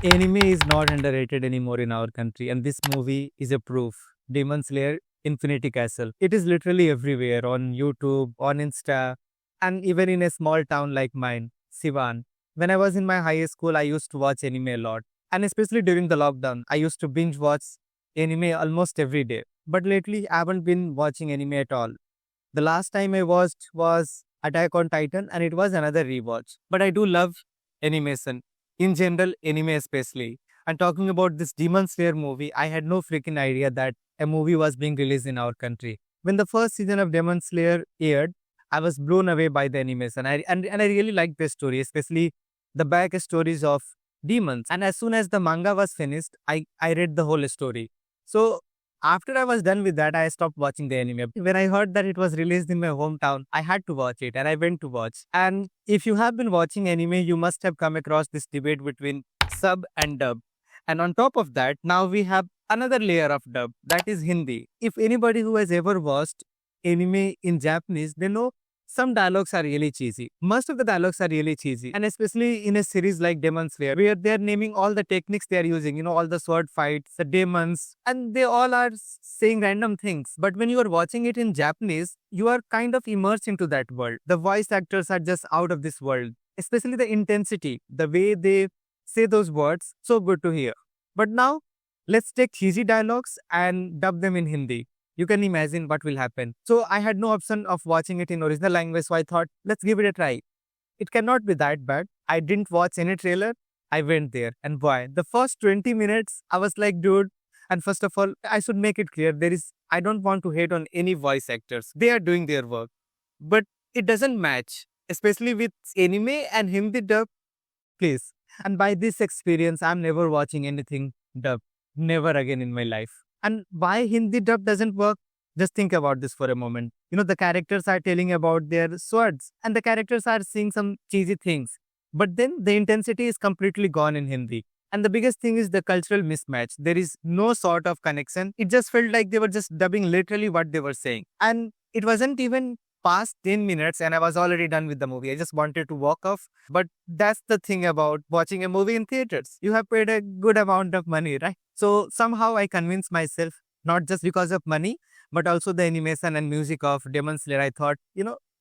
Anime is not underrated anymore in our country, and this movie is a proof. Demon Slayer Infinity Castle. It is literally everywhere on YouTube, on Insta, and even in a small town like mine, Sivan. When I was in my high school, I used to watch anime a lot. And especially during the lockdown, I used to binge watch anime almost every day. But lately, I haven't been watching anime at all. The last time I watched was Attack on Titan, and it was another rewatch. But I do love animation, in general, anime especially. And talking about this Demon Slayer movie, I had no freaking idea that a movie was being released in our country. When the first season of Demon Slayer aired, I was blown away by the animation. And I really liked the story, especially the back stories of demons. And as soon as the manga was finished, I read the whole story. So after I was done with that, I stopped watching the anime. When I heard that it was released in my hometown, I had to watch it and I went to watch. And if you have been watching anime, you must have come across this debate between sub and dub. And on top of that, now we have another layer of dub, that is Hindi. If anybody who has ever watched anime in Japanese, they know some dialogues are really cheesy. Most of the dialogues are really cheesy. And especially in a series like Demon Slayer, where they're naming all the techniques they're using, all the sword fights, the demons, and they all are saying random things. But when you are watching it in Japanese, you are kind of immersed into that world. The voice actors are just out of this world. Especially the intensity, the way they say those words, so good to hear. But now, let's take cheesy dialogues and dub them in Hindi. You can imagine what will happen. So I had no option of watching it in original language, so I thought, let's give it a try. It cannot be that bad. I didn't watch any trailer. I went there. And boy, the first 20 minutes, I was like, dude, and first of all, I should make it clear, I don't want to hate on any voice actors. They are doing their work. But it doesn't match, especially with anime and Hindi dub, please. And by this experience, I'm never watching anything dub. Never again in my life. And why Hindi dub doesn't work? Just think about this for a moment. The characters are telling about their swords and the characters are seeing some cheesy things. But then the intensity is completely gone in Hindi. And the biggest thing is the cultural mismatch. There is no sort of connection. It just felt like they were just dubbing literally what they were saying. And it wasn't even past 10 minutes and I was already done with the movie. I just wanted to walk off. But that's the thing about watching a movie in theaters. You have paid a good amount of money, right? So somehow I convinced myself, not just because of money, but also the animation and music of Demon Slayer. I thought,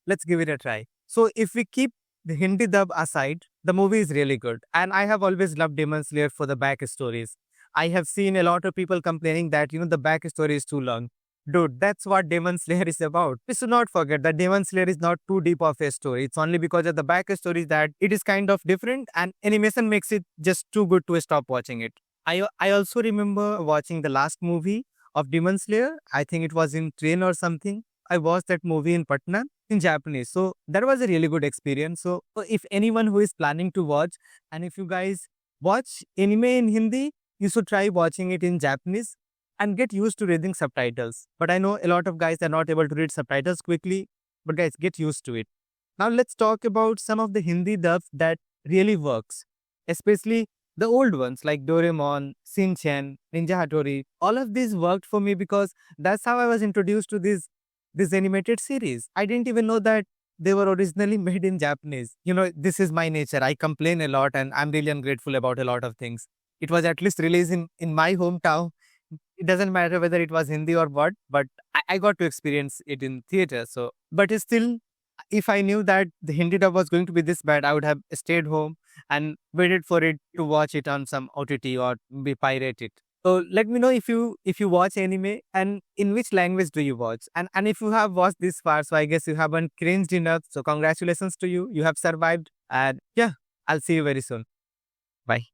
let's give it a try. So if we keep the Hindi dub aside, the movie is really good. And I have always loved Demon Slayer for the back stories. I have seen a lot of people complaining that, the back story is too long. Dude, that's what Demon Slayer is about. We should not forget that Demon Slayer is not too deep of a story. It's only because of the back story that it is kind of different and animation makes it just too good to stop watching it. I also remember watching the last movie of Demon Slayer. I think it was in train or something. I watched that movie in Patna in Japanese. So that was a really good experience. So if anyone who is planning to watch and if you guys watch anime in Hindi, you should try watching it in Japanese and get used to reading subtitles. But I know a lot of guys are not able to read subtitles quickly, but guys, get used to it. Now let's talk about some of the Hindi dubs that really works, especially the old ones like Doraemon, Shin-chan, Ninja Hattori. All of these worked for me because that's how I was introduced to this animated series. I didn't even know that they were originally made in Japanese. This is my nature. I complain a lot and I'm really ungrateful about a lot of things. It was at least released in my hometown. It doesn't matter whether it was Hindi or what, but I got to experience it in theater. So, but it's still, if I knew that the Hindi dub was going to be this bad, I would have stayed home and waited for it to watch it on some OTT or be pirate it. So let me know if you watch anime and in which language do you watch. And if you have watched this far, so I guess you haven't cringed enough. So congratulations to you. You have survived. And yeah, I'll see you very soon. Bye.